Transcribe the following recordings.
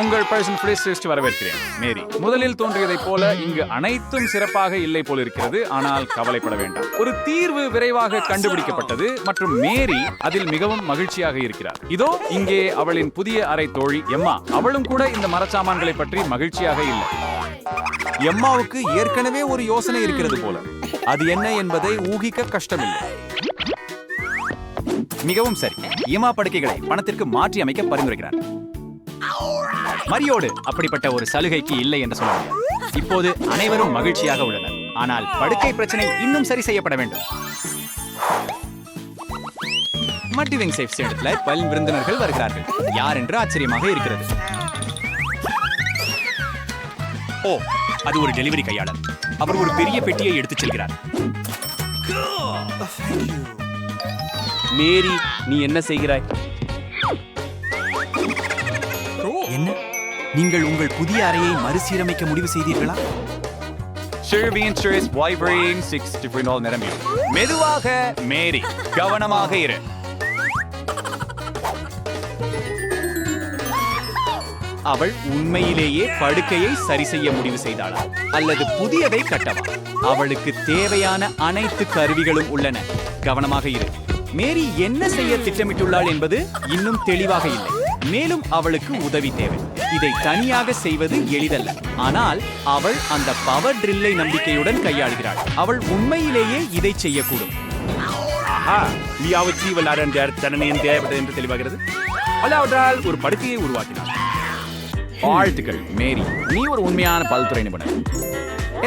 உங்கள் பர்சன் பிளேஸ்லிஸ்ட் வரவேற்கிறேன் மேரி. முதலில் தோன்றியதைப் போல இங்கு அனைத்தும் சிறப்பாக இல்லை போல் இருக்கிறது. ஆனால் கவலைப்பட வேண்டாம், ஒரு தீர்வு விரைவாக கண்டுபிடிக்கப்பட்டது மற்றும் மேரி அதில் மிகவும் மகிழ்ச்சியாக இருக்கிறார். இதோ இங்கே அவளின் புதிய அறை தோழி எம்மா. அவளும் கூட இந்த மரச்சாமான்களை பற்றி மகிழ்ச்சியாக இல்லை. எம்மாவுக்கு ஏற்கனவே ஒரு யோசனை இருக்கிறது போல. அது என்ன என்பதை ஊகிக்க கஷ்டமில்லை. மிகவும் சரி. எம்மா படுக்கைகளை பணத்திற்கு மாற்றி அமைக்க பரிந்துரைக்கிறார். மரியோடு அப்படிப்பட்ட ஒரு சலுகைக்கு இல்லை என்று சொல்ல முடியாது. இப்போது அனைவரும் மகிழ்ச்சியாக உள்ளனர். ஆனால் படுக்கை பிரச்சனை இன்னும் சரி செய்யப்பட வேண்டும். மல்டிவிங் சேஃப் இடத்துல பல் விருந்தினர்கள் வருகிறார்கள். யார் என்று ஆச்சரியமாக இருக்கிறது. ஓ, அது ஒரு டெலிவரி கையாளர். அவர் ஒரு பெரிய பெட்டியை எடுத்துச் செல்கிறார். மேரி, நீ என்ன செய்கிறாய்? என்ன, நீங்கள் உங்கள் புதிய அறையை மறுசீரமைக்க முடிவு செய்தீர்களா? மெதுவாக மேரி, கவனமாக இரு. அவள் உண்மையிலேயே படுக்கையை சரி செய்ய முடிவு செய்தாளா அல்லது புதியதை கட்டவா? அவளுக்கு தேவையான அனைத்து கருவிகளும் உள்ளன. கவனமாக இரு. மேரி என்ன செய்ய திட்டமிட்டுள்ளாள் என்பது இன்னும் தெளிவாக இல்லை. மேலும் அவளுக்கு உதவி தேவை. இதை தனியாக செய்வது எளிதல்ல. ஆனால் அவள் அந்த பவர் ட்ரில்லை நம்பிக்கையுடன் கையாளுகிறாள். அவள் உண்மையிலேயே இதை செய்யக்கூடும். தண்டனையின் தேவைப்பட்டது என்று தெளிவாகிறது. அல்லாவிட்டால் ஒரு படுக்கையை உருவாக்கினார். வாழ்த்துக்கள் மேரி, நீ ஒரு உண்மையான பல்துறை நிபுணர்.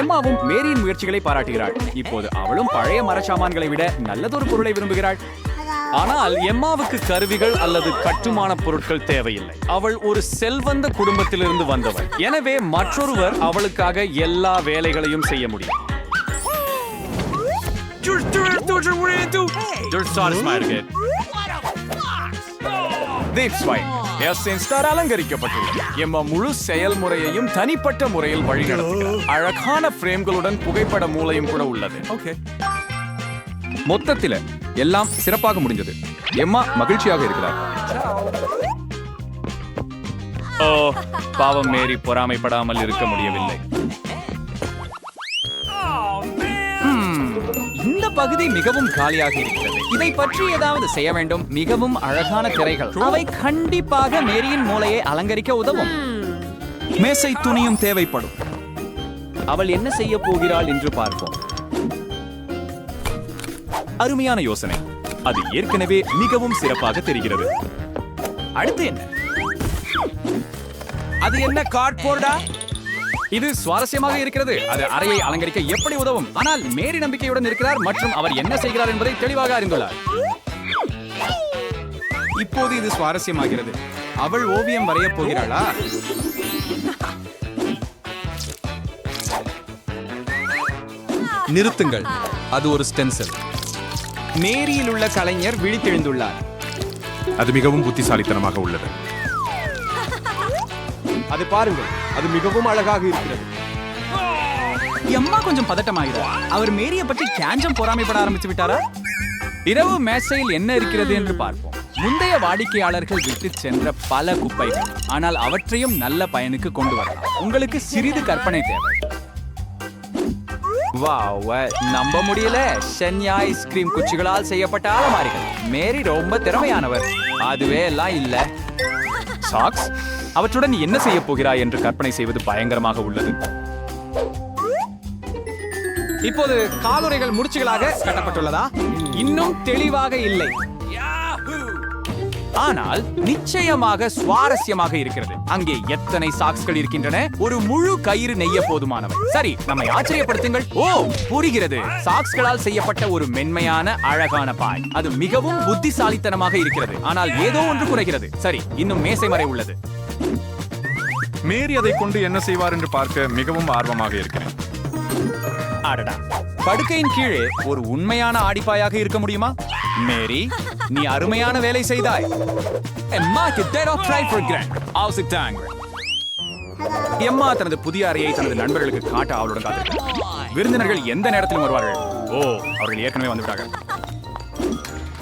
எம்மாவும் மேரியின் முயற்சிகளை பாராட்டுகிறாள். இப்போது அவளும் பழைய மரச்சாமான்களை விட நல்லதொரு பொருளை விரும்புகிறாள். ஆனால் எம்மாவுக்கு கருவிகள் அல்லது கட்டுமான பொருட்கள் தேவையில்லை. அவள் ஒரு செல்வந்த குடும்பத்திலிருந்து வந்தவள். எனவே மற்றொருவர் அவளுக்காக எல்லா வேலைகளையும் செய்ய முடியும். அலங்கரிக்கப்பட்டுள்ளது. எம்மா முழு செயல்முறையையும் தனிப்பட்ட முறையில் வழிநடத்துகிறார். அழகான பிரேம்களுடன் புகைப்பட மூலையும் கூட உள்ளது. மொத்தத்தில் எல்லாம் சிறப்பாக முடிஞ்சது. எம்மா மகிழ்ச்சியாக இருக்கிறார். ஓ, பாவம் மேரி பொறாமைப்படாமல் இருக்க முடியவில்லை. இந்த பகுதி மிகவும் காலியாக இருக்கிறது. இதை பற்றி ஏதாவது செய்ய வேண்டும். மிகவும் அழகான திரைகள், அவை கண்டிப்பாக மேரியின் மூளையை அலங்கரிக்க உதவும். மேசை துணியும் தேவைப்படும். அவள் என்ன செய்ய போகிறாள் என்று பார்ப்போம். அருமையான யோசனை. அது ஏற்கனவே மிகவும் சிறப்பாக தெரிகிறது. அடுத்து என்ன? அது என்ன கார்ட்போர்டா? இது சுவாரஸ்யமாக இருக்கிறது. அது அறையை அலங்கரிக்க எப்படி உதவும். ஆனால் மேரி நம்பிக்கையுடன் இருக்கிறார் மற்றும் அவர் என்ன செய்கிறார் என்பதை தெளிவாக அறிந்துள்ளார். இப்போது இது சுவாரஸ்யமாகிறது. அவள் ஓவியம் வரையப் போகிறாளா? நிறுத்துங்கள், அது ஒரு ஸ்டென்சில். மேரியில் உள்ள கலைஞர் விழித்தெழுந்துள்ளார். அது மிகவும் புத்திசாலித்தனமாக உள்ளது. அது பாருங்கள், அது மிகவும் அழகாக இருக்கிறது. எம்மா கொஞ்சம் பதட்டமாகிறார். அவர் மேரிய பற்றி கேஞ்சம் பொறாமைப்பட ஆரம்பித்து விட்டாரா? இரவு மேசையில் என்ன இருக்கிறது என்று பார்ப்போம். முந்தைய வாடிக்கையாளர்கள் விட்டு சென்ற பல குப்பைகள். ஆனால் அவற்றையும் நல்ல பயனுக்கு கொண்டு வரலாம். உங்களுக்கு சிறிது கற்பனை தேவை. வாவ், நம்ப முடியல. ஷென்யா ஐஸ்கிரீம் குச்சிகளால் செய்யப்பட்ட அலமாரிகள். மேரி ரொம்ப திறமையானவர். அதுவே எல்லாம் இல்ல. சாக்ஸ், அவற்றுடன் என்ன செய்ய போகிறாய் என்று கற்பனை செய்வது பயங்கரமாக உள்ளது. இப்போது காலுறைகள் முடிச்சுகளாக கட்டப்பட்டுள்ளதா? இன்னும் தெளிவாக இல்லை. ஆனால் நிச்சயமாக சுவாரஸ்யமாக இருக்கிறது. அங்கே எத்தனை சாக்ஸ்கள் இருக்கின்றன. ஒரு முழு கயிறு நெய்ய போதுமானவை. சரி, நம்மை ஆச்சரியப்படுத்துங்கள். ஓ, புரிகிறது. சாக்ஸ்களால் செய்யப்பட்ட ஒரு மென்மையான அழகான பாய். அது மிகவும் புத்திசாலித்தனமாக இருக்கிறது. ஆனால் ஏதோ ஒன்று குறைகிறது. சரி, இன்னும் மேசை மறை உள்ளது. மேரி அதை கொண்டு என்ன செய்வார் என்று பார்க்க மிகவும் ஆர்வமாக இருக்கிறேன். அடடா, படுக்கையின் கீழே ஒரு உண்மையான ஆடிப்பாயாக இருக்க முடியுமா? மேரி, நீ அருமையான வேலை செய்தாய். எம்மா தனது புதிய அறையை தனது நண்பர்களுக்கு காட்ட அவளுடன் காத்திருக்கிறார். விருந்தினர்கள் எந்த நேரத்திலும் வருவார்கள். ஓ, அவர்கள் ஏற்கனவே வந்துவிட்டார்கள்.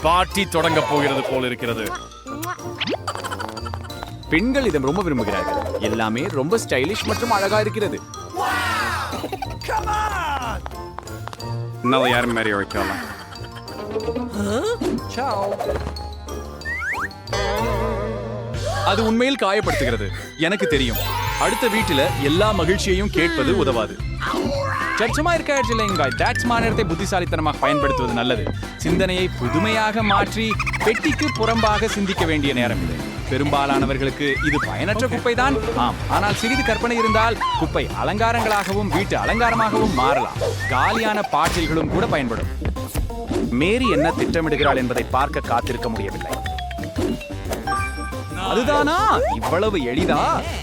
பார்ட்டி தொடங்க போகிறது போல் இருக்கிறது. பெண்கள் இதை ரொம்ப விரும்புகிறார்கள். எல்லாமே ரொம்ப ஸ்டைலிஷ் மற்றும் அழகா இருக்கிறது. என்னால யாரும் மேரி வைக்கலாம். அது உண்மையில் காயப்படுத்துகிறது. எனக்கு தெரியும், அடுத்த வீட்டில எல்லா மகிழ்ச்சியையும் கேட்பது உதவாது. சர்ச்சமா இருக்காங்க. டாட்ஸ்மா நேரத்தை புத்திசாலித்தனமாக பயன்படுத்துவது நல்லது. சிந்தனையை புதுமையாக மாற்றி பெட்டிக்கு புறம்பாக சிந்திக்க வேண்டிய நேரம் இது. பெரும்பாலானவர்களுக்கு இது பயனற்ற குப்பைதான். ஆம், ஆனால் சிறிது கற்பனை இருந்தால் குப்பை அலங்காரங்களாகவும் வீட்டு அலங்காரமாகவும் மாறலாம். காலியான பாட்டில்களும் கூட பயன்படும். மேரி என்ன திட்டமிடுகிறாள் என்பதை பார்க்க காத்திருக்க முடியவில்லை. அதுதானா இவ்வளவு எளிதா?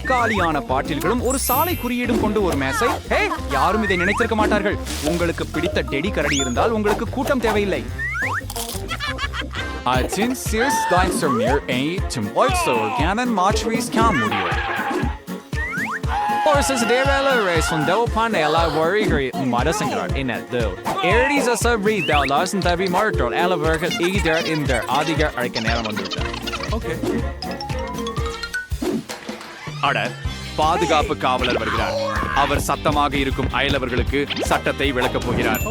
காலியான பாட்டில்களும் ஒரு சாலை குறியீடும் கொண்டு ஒரு மேசை. ஹே, யாரும் இதை நினைத்திருக்க மாட்டார்கள். உங்களுக்கு பிடித்த டெடி கரடி இருந்தால் உங்களுக்கு கூட்டம் தேவையில்லை. பாதுகாப்பு காவலர் வருகிறார். அவர் சத்தமாக இருக்கும் அயலவர்களுக்கு சட்டத்தை விளக்கப் போகிறார்.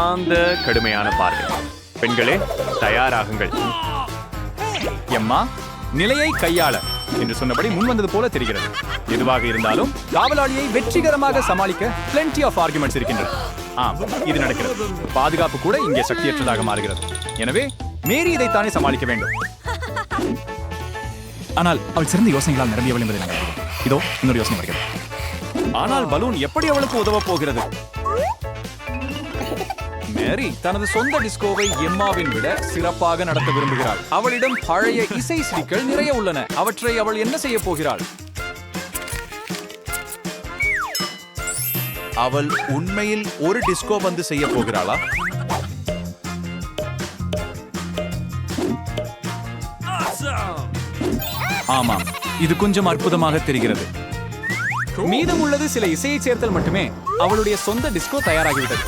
அந்த கடுமையான பார்வை. பெண்களே, தயாராகுங்கள். எம்மா, நிலையை கையாள என்று சொன்னபடி முன் வந்தது போல தெரிகிறது. எதுவாக இருந்தாலும் காவலாளியை வெற்றிகரமாக சமாளிக்க plenty of arguments இருக்கின்றன. ஆம், இது நடக்கிறது. பாதுகாப்பு கூட இங்கே சக்தியற்றதாக மாறுகிறது. எனவே மேரி இதைத்தானே சமாளிக்க வேண்டும். ஆனால் அவள் சிறந்த யோசனைகளால் நிரம்பியவள் என்பதை நாங்கள் அறிவோம். இதோ இன்னொரு யோசனை வருகிறது. ஆனால் பலூன் எப்படி அவளுக்கு உதவ போகிறது? மேரி தனது சொந்த டிஸ்கோவை எம்மாவின் விட சிறப்பாக நடத்த விரும்புகிறாள். அவளிடம் பழைய இசை சிடிகள் நிறைய உள்ளன. அவற்றை அவள் என்ன செய்ய போகிறாள்? அவள் உண்மையில் ஒரு டிஸ்கோ வந்து செய்ய போகிறாளா? ஆமாம், இது கொஞ்சம் அற்புதமாக தெரிகிறது. மீதம் உள்ளது சில இசையை சேர்த்தல் மட்டுமே. அவளுடைய சொந்த டிஸ்கோ தயாராகிவிட்டது.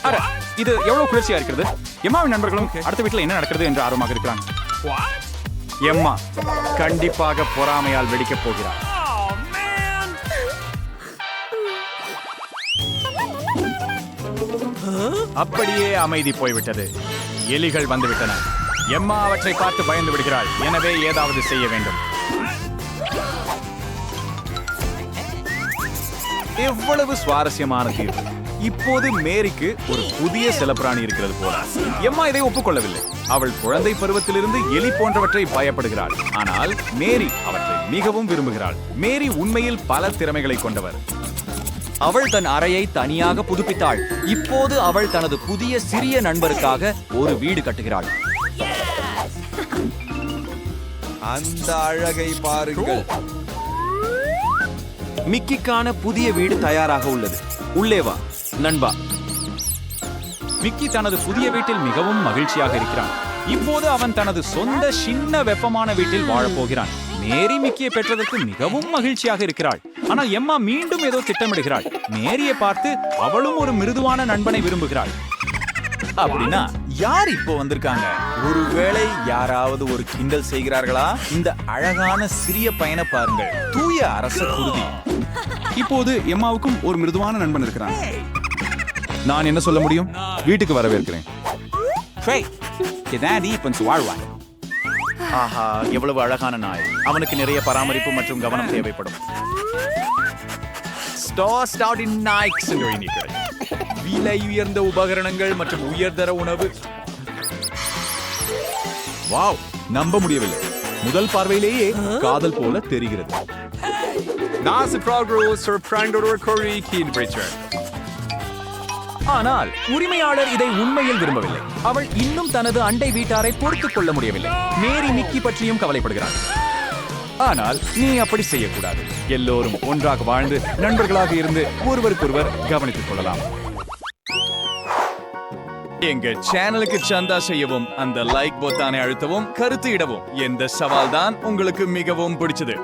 அட, இது எவ்வளவு குளிர்ச்சியா இருக்கிறது. எம்மாவின் நண்பர்களும் அடுத்த வீட்டில் என்ன நடக்கிறது என்று ஆர்வமாக இருக்கிறாங்க. எம்மா கண்டிப்பாக பொறாமையால் வெடிக்கப் போகிறார். அப்படியே அமைதி போய்விட்டது. எலிகள் வந்துவிட்டன. எம்மா அவற்றை பார்த்து பயந்து விடுகிறாள். எனவே ஏதாவது செய்ய வேண்டும். எவ்வளவு சுவாரஸ்யமான தீர்வு. இப்போது மேரிக்கு ஒரு புதிய செல்லப்பிராணி இருக்கிறது போல. எம்மா இதை ஒப்புக்கொள்ளவில்லை. அவள் குழந்தை பருவத்திலிருந்து எலி போன்றவற்றை பயப்படுகிறாள். ஆனால் மேரி அவற்றை மிகவும் விரும்புகிறாள். மேரி உண்மையில் பல திறமைகளை கொண்டவர். அவள் தன் அறையை தனியாக புதுப்பித்தாள். இப்போது அவள் தனது புதிய சிறிய நண்பருக்காக ஒரு வீடு கட்டுகிறாள். அந்த அழகை பாருங்கள். மிக்கிக்கான புதிய வீடு தயாராக உள்ளது. உள்ளே வா நண்பா. மிக்கி தனது புதிய வீட்டில் மிகவும் மகிழ்ச்சியாக இருக்கிறான். இப்போது அவன் தனது சொந்த சின்ன வெப்பமான வீட்டில் வாழப்போகிறான். மேரி மிக்கியை பெற்றதற்கு மிகவும் மகிழ்ச்சியாக இருக்கிறாள். ஆனால் எம்மா மீண்டும் ஏதோ திட்டமிடுகிறாள். மேரியை பார்த்து அவளும் ஒரு மிருதுவான நண்பனை விரும்புகிறாள். அப்படின்னா யார் இப்போ வந்திருக்காங்க? ஒருவேளை யாராவது ஒரு கிண்டல் செய்கிறார்களா? இந்த அழகான சிறிய பையனை பாருங்கள். தூய அரச குருதி. இப்போது எம்மாவுக்கும் ஒரு மிருதுவான நண்பன் இருக்கிறான். நான் என்ன சொல்ல முடியும்? வீட்டுக்கு வரவேற்கிறேன். வாழ்வாய். ஆஹா, எவ்வளவு அழகான நாய். அவனுக்கு நிறைய பராமரிப்பு மற்றும் கவனம் தேவைப்படும். விலை உயர்ந்த உபகரணங்கள் மற்றும் உயர்தர உணவு. வாவ், நம்ப முடியவில்லை. முதல் பார்வையிலேயே காதல் போல தெரிகிறது. ஆனால் உரிமையாளர் இதை உண்மையில் விரும்பவில்லை. அவள் இன்னும் தனது அண்டை வீட்டாரை பொறுத்துக் கொள்ள முடியவில்லை. மேரி மிக்கி பற்றியும் கவலைப்படுகிறாள். ஆனால் நீ அப்படி செய்யக்கூடாது. எல்லோரும் ஒன்றாக வாழ்ந்து நண்பர்களாக இருந்து ஒருவருக்கொருவர் கவனித்துக் கொள்ளலாம். எங்க சேனலுக்கு சந்தா செய்யவும், அந்த லைக் பொத்தானை அழுத்தவும், கருத்து இடவும். எந்த சவால் தான் உங்களுக்கு மிகவும் பிடிச்சது?